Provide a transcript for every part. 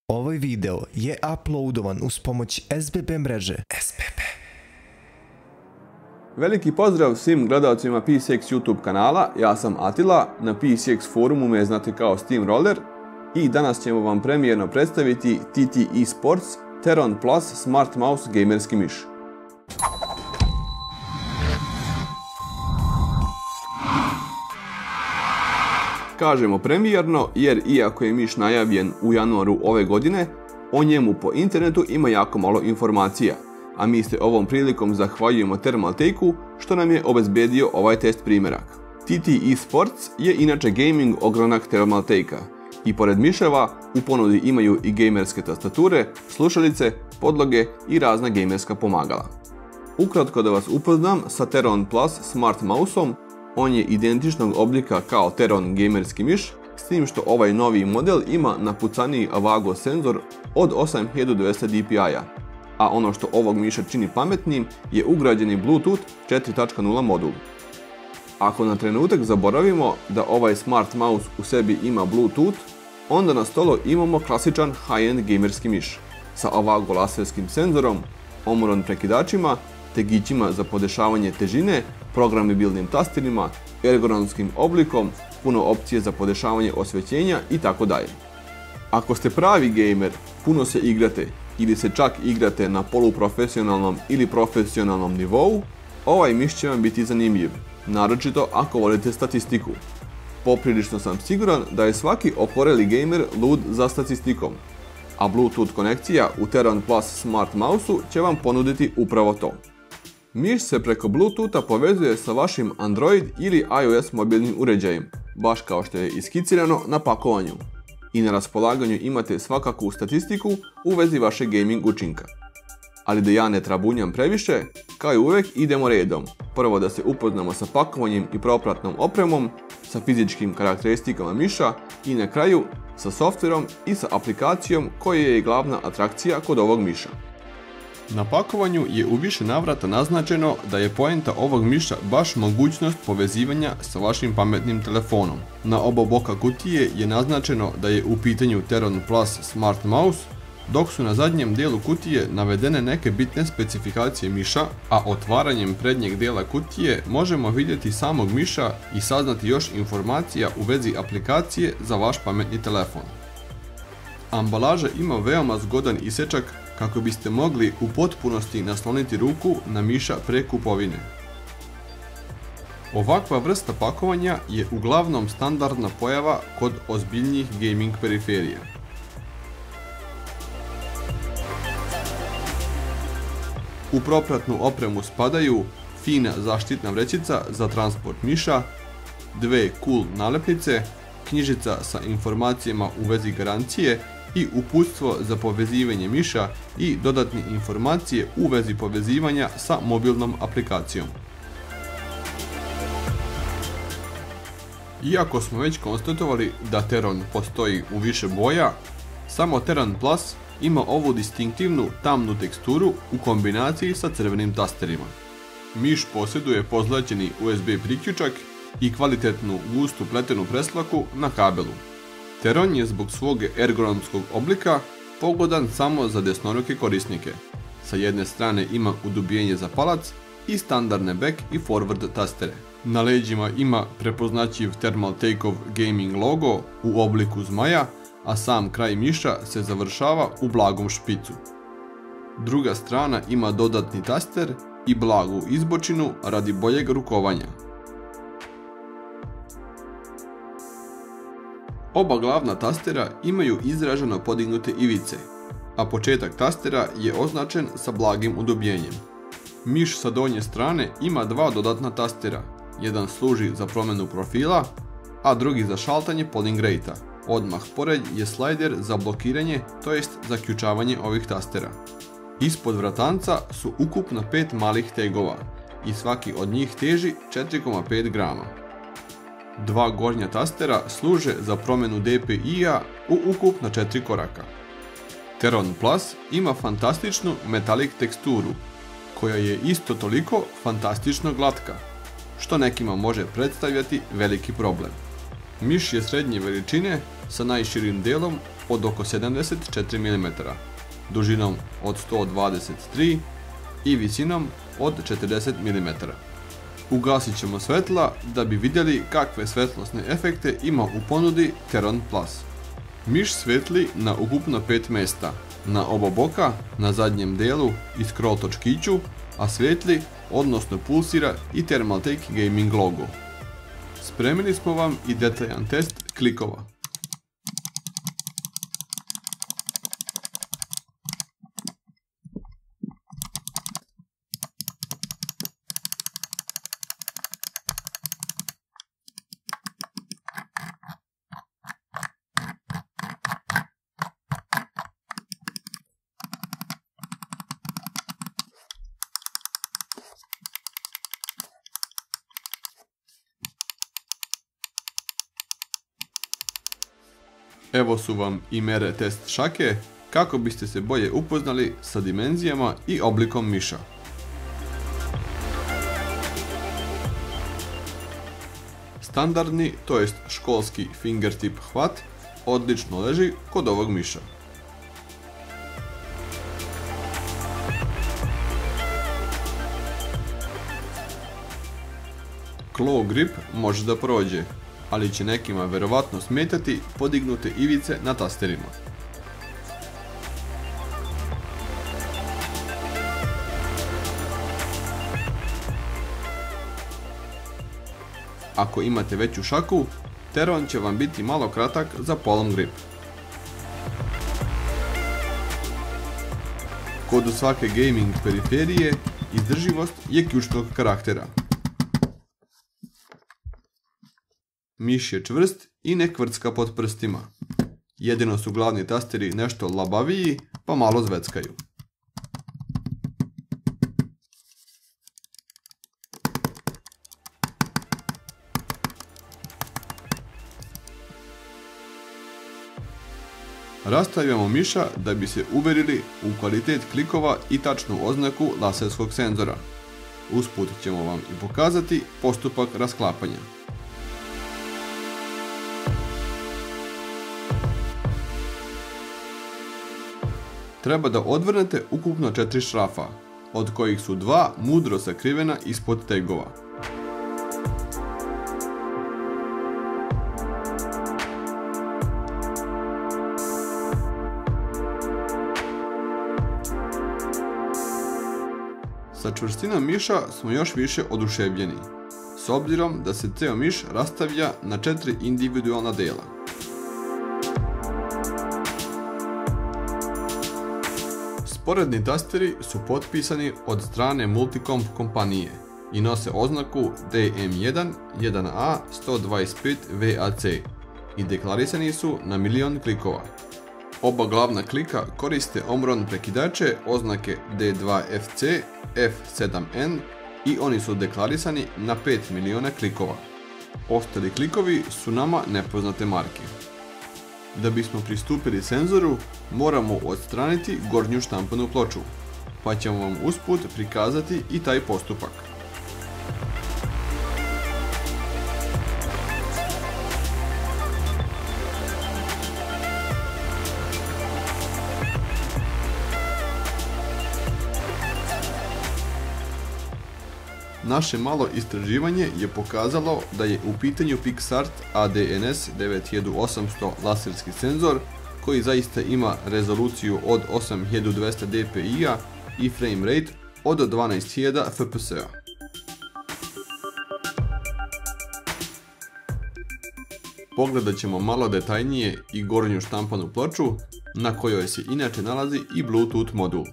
Ovaj video je uploadovan uz pomoć SBB mreže. Veliki pozdrav svim gledalcima PCX YouTube kanala, ja sam Atila, na PCX forumu me znate kao Steamroller i danas ćemo vam premijerno predstaviti TT Esports Teron Plus Smart Mouse gamerski miš. Kažemo premijerno jer iako je miš najavljen u januaru ove godine, o njemu po internetu ima jako malo informacija, a mi se ovom prilikom zahvaljujemo Thermaltake'u što nam je obezbedio ovaj test primjerak. TT Esports je inače gaming ogranak Thermaltake'a i pored miševa u ponudi imaju i gamerske tastature, slušalice, podloge i razna gamerska pomagala. Ukratko da vas upoznam sa Teron Plus Smart Mouseom, on je identičnog oblika kao Teron gamerski miš, s tim što ovaj novi model ima napucaniji Avago senzor od 8200 dpi-a, a ono što ovog miša čini pametnim je ugrađeni Bluetooth 4.0 modul. Ako na trenutak zaboravimo da ovaj Smart Mouse u sebi ima Bluetooth, onda na stolu imamo klasičan high-end gamerski miš sa Avago laserskim senzorom, Omron prekidačima, tegićima za podešavanje težine, programibilnim tastirima, ergonomskim oblikom, puno opcije za podešavanje osvetljenja itd. Ako ste pravi gamer, puno se igrate ili se čak igrate na poluprofesionalnom ili profesionalnom nivou, ovaj miš će vam biti zanimljiv, naročito ako volite statistiku. Poprilično sam siguran da je svaki okoreli gamer lud za statistikom, a Bluetooth konekcija u Teron Plus Smart Mouseu će vam ponuditi upravo to. Miš se preko Bluetootha povezuje sa vašim Android ili iOS mobilnim uređajem, baš kao što je iskicirano na pakovanju. I na raspolaganju imate svakakvu statistiku u vezi vašeg gaming učinka. Ali da ja ne trabunjam previše, kao i uvijek idemo redom. Prvo da se upoznamo sa pakovanjem i propratnom opremom, sa fizičkim karakteristikama miša i na kraju sa softverom i sa aplikacijom koja je i glavna atrakcija kod ovog miša. Na pakovanju je u više navrata naznačeno da je poenta ovog miša baš mogućnost povezivanja sa vašim pametnim telefonom. Na oba boka kutije je naznačeno da je u pitanju Teron Plus Smart Mouse, dok su na zadnjem dijelu kutije navedene neke bitne specifikacije miša, a otvaranjem prednjeg dijela kutije možemo vidjeti samog miša i saznati još informacija u vezi aplikacije za vaš pametni telefon. Ambalaža ima veoma zgodan isječak kako biste mogli u potpunosti nasloniti ruku na miša pre kupovine. Ovakva vrsta pakovanja je uglavnom standardna pojava kod ozbiljnijih gaming periferija. U propratnu opremu spadaju fina zaštitna vrećica za transport miša, dve cool nalepnice, knjižica sa informacijama u vezi garancije i uputstvo za povezivanje miša i dodatne informacije u vezi povezivanja sa mobilnom aplikacijom. Iako smo već konstatovali da Teron postoji u više boja, samo Teron Plus ima ovu distinktivnu tamnu teksturu u kombinaciji sa crvenim tasterima. Miš posjeduje pozlaćeni USB priključak i kvalitetnu gustu pletenu preslaku na kabelu. Teron je zbog svog ergonomskog oblika pogodan samo za desnoruke korisnike. Sa jedne strane ima udubljenje za palac i standardne back i forward tastere. Na leđima ima prepoznatljiv Thermaltake'ov gaming logo u obliku zmaja, a sam kraj miša se završava u blagom špicu. Druga strana ima dodatni taster i blagu izbočinu radi boljeg rukovanja. Oba glavna tastera imaju izraženo podignute ivice, a početak tastera je označen sa blagim udubljenjem. Miš sa donje strane ima dva dodatna tastera, jedan služi za promjenu profila, a drugi za šaltanje polling rate-a. Odmah pored je slajder za blokiranje, to jest zaključavanje ovih tastera. Ispod vratanca su ukupno 5 malih tegova i svaki od njih teži 4,5 grama. Dva gornja tastera služe za promjenu DPI-a u ukupno 4 koraka. Teron Plus ima fantastičnu metalik teksturu, koja je isto toliko fantastično glatka, što nekima može predstavljati veliki problem. Miš je srednje veličine sa najširim delom od oko 74 mm, dužinom od 123 i visinom od 40 mm. Ugasit ćemo svetla da bi vidjeli kakve svetlosne efekte ima u ponudi Teron Plus. Miš svetli na ukupno 5 mjesta, na oba boka, na zadnjem delu i scroll točkiću, a svetli, odnosno pulsira i Thermaltake Gaming logo. Spremili smo vam i detaljan test klikova. Evo su vam i mere test šake kako biste se bolje upoznali sa dimenzijama i oblikom miša. Standardni, to jest školski fingertip hvat odlično leži kod ovog miša. Claw grip može da prođe, ali će nekima verovatno smetati podignute ivice na tasterima. Ako imate veću šaku, Teron će vam biti malo kratak za palm grip. Kod svake gaming periferije, izdrživost je ključnog karaktera. Miš je čvrst i ne kvrcka pod prstima. Jedino su glavni tasteri nešto labaviji, pa malo zveckaju. Rastavljamo miša da bi se uverili u kvalitet klikova i tačnu oznaku laserskog senzora. Usput ćemo vam i pokazati postupak rasklapanja. Treba da odvrnete ukupno 4 šrafa, od kojih su 2 mudro sakrivena ispod tegova. Sa čvrstinom miša smo još više oduševljeni, s obzirom da se ceo miš rastavlja na 4 individualna dela. Sporedni tasteri su potpisani od strane Multicomp kompanije i nose oznaku DM1 1A 125 VAC i deklarisani su na 1.000.000 klikova. Oba glavna klika koriste Omron prekidače oznake D2FC, F7N i oni su deklarisani na 5 miliona klikova. Ostali klikovi su nama nepoznate marke. Da bismo pristupili senzoru, moramo odstraniti gornju štampanu ploču, pa ćemo vam usput prikazati i taj postupak. Naše malo istraživanje je pokazalo da je u pitanju PixArt ADNS 9800 laserski senzor koji zaista ima rezoluciju od 8200 dpi-a i frame rate od 12000 fps-a. Pogledat ćemo malo detaljnije i gornju štampanu ploču na kojoj se inače nalazi i Bluetooth modul.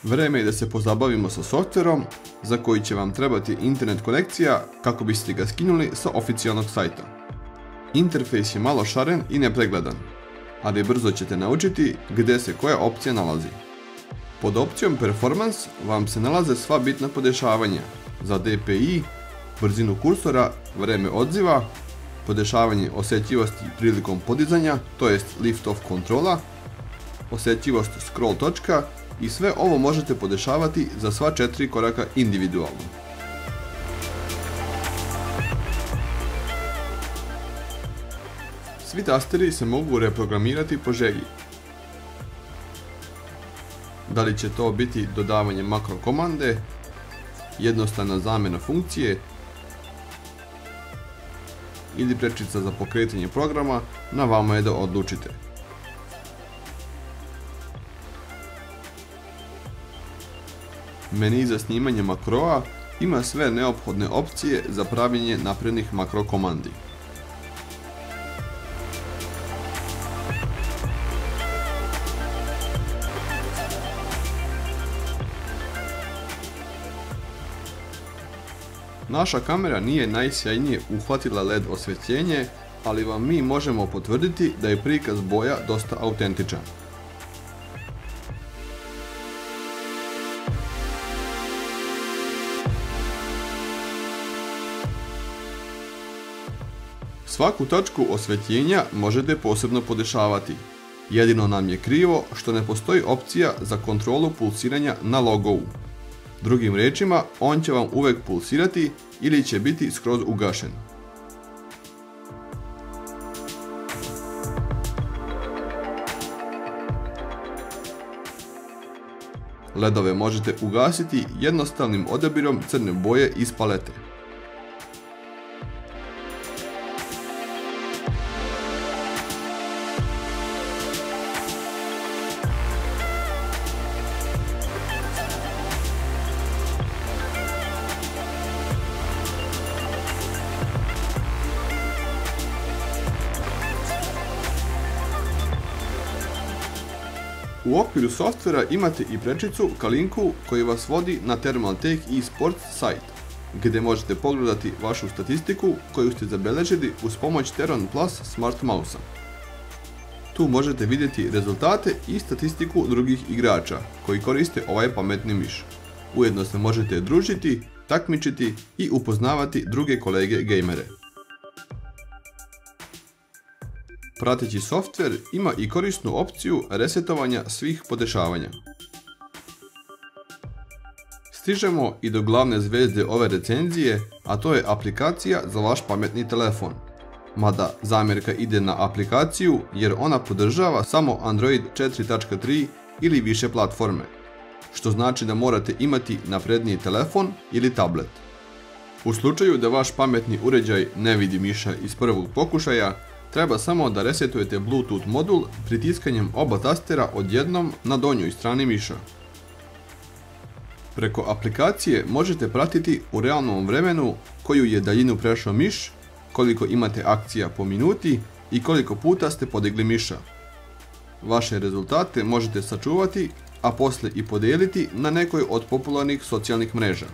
Vreme je da se pozabavimo sa softverom za koji će vam trebati internet konekcija kako biste ga skinuli sa oficijalnog sajta. Interfejs je malo šaren i nepregledan, ali brzo ćete naučiti gdje se koja opcija nalazi. Pod opcijom Performance vam se nalaze sva bitna podešavanja za DPI, brzinu kursora, vreme odziva, podešavanje osjetljivosti prilikom podizanja, to jest lift-off kontrola, osjetljivost scroll točka i sve ovo možete podešavati za sva 4 koraka individualno. Svi tasteri se mogu reprogramirati po želji. Da li će to biti dodavanje makro komande, jednostavna zamjena funkcije ili prečica za pokretanje programa, na vama je da odlučite. Meni za snimanje makroa ima sve neophodne opcije za pravljenje naprednih makro komandi. Naša kamera nije najsjajnije uhvatila LED osvjetljenje, ali vam mi možemo potvrditi da je prikaz boja dosta autentičan. Svaku tačku osvjetljenja možete posebno podešavati. Jedino nam je krivo što ne postoji opcija za kontrolu pulsiranja na logovu. Drugim riječima, on će vam uvijek pulsirati ili će biti skroz ugašen. LEDove možete ugasiti jednostavnim odabirom crne boje iz palete. U okviru softvera imate i prečicu ka linku koji vas vodi na Thermaltake eSports sajt, gdje možete pogledati vašu statistiku koju ste zabeležili uz pomoć Theron Plus Smart Mouse-a. Tu možete vidjeti rezultate i statistiku drugih igrača koji koriste ovaj pametni miš. Ujedno se možete družiti, takmičiti i upoznavati druge kolege gejmere. Prateći softver ima i korisnu opciju resetovanja svih podešavanja. Stižemo i do glavne zvezde ove recenzije, a to je aplikacija za vaš pametni telefon. Mada zamjerka ide na aplikaciju jer ona podržava samo Android 4.3 ili više platforme, što znači da morate imati napredniji telefon ili tablet. U slučaju da vaš pametni uređaj ne vidi miša iz prvog pokušaja, treba samo da resetujete Bluetooth modul pritiskanjem oba tastera odjednom na donjoj strani miša. Preko aplikacije možete pratiti u realnom vremenu koju je daljinu prešao miš, koliko imate akcija po minuti i koliko puta ste podigli miša. Vaše rezultate možete sačuvati, a poslije i podijeliti na nekoj od popularnih socijalnih mreža.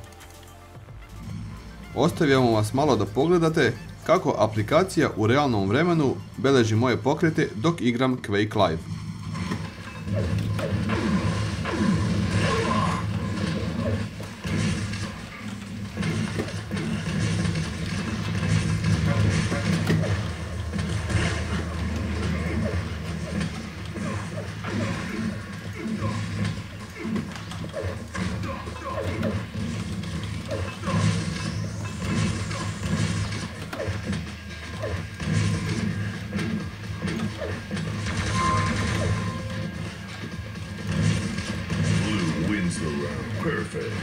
Ostavljamo vas malo da pogledate kako aplikacija u realnom vremenu beleži moje pokrete dok igram Quake Live. Perfect.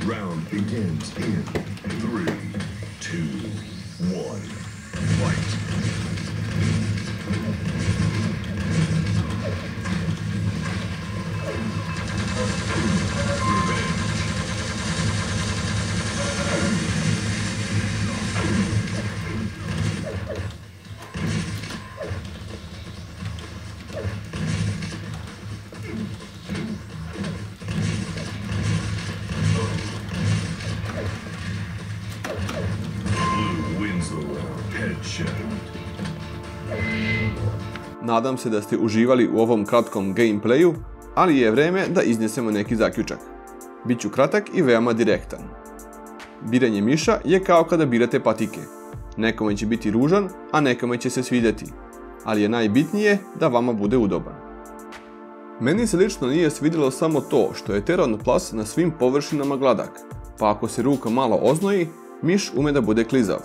Round begins in 3, 2, 1, fight. Nadam se da ste uživali u ovom kratkom gameplayu, ali je vrijeme da iznesemo neki zaključak. Biću kratak i veoma direktan. Biranje miša je kao kada birate patike. Nekome će biti ružan, a nekome će se svidjeti. ali je najbitnije da vama bude udoban. Meni se lično nije svidjelo samo to što je Teron Plus na svim površinama gladak, pa ako se ruka malo oznoji, miš ume da bude klizav.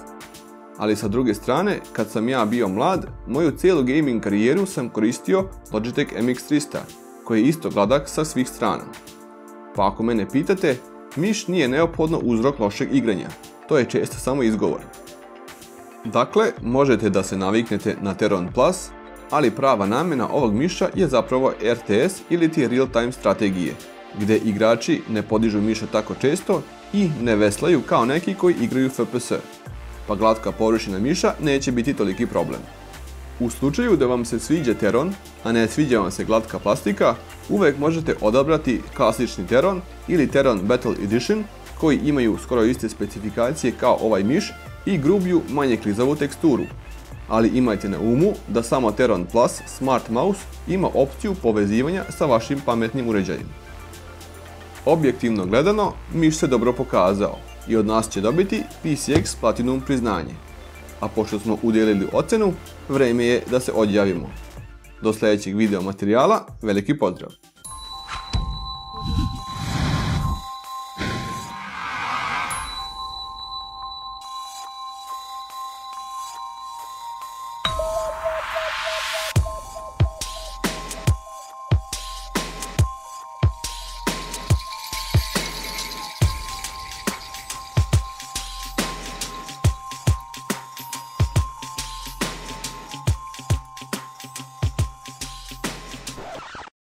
Ali sa druge strane, kad sam ja bio mlad, moju cijelu gaming karijeru sam koristio Logitech MX300, koji je isto gladak sa svih strana. Pa ako mene pitate, miš nije neophodno uzrok lošeg igranja, to je često samo izgovor. Dakle, možete da se naviknete na Teron Plus, ali prava namjena ovog miša je zapravo RTS ili ti real time strategije, gdje igrači ne podižu miša tako često i ne veslaju kao neki koji igraju FPS, pa glatka površina miša neće biti toliki problem. U slučaju da vam se sviđa Teron, a ne sviđa vam se glatka plastika, uvijek možete odabrati klasični Teron ili Teron Battle Edition, koji imaju skoro iste specifikacije kao ovaj miš i grubiju, manje klizavu teksturu. Ali imajte na umu da samo Teron Plus Smart Mouse ima opciju povezivanja sa vašim pametnim uređajem. Objektivno gledano, miš se dobro pokazao i od nas će dobiti PCX Platinum priznanje. A pošto smo udijelili ocjenu, vrijeme je da se odjavimo. Do sljedećeg video materijala, veliki pozdrav!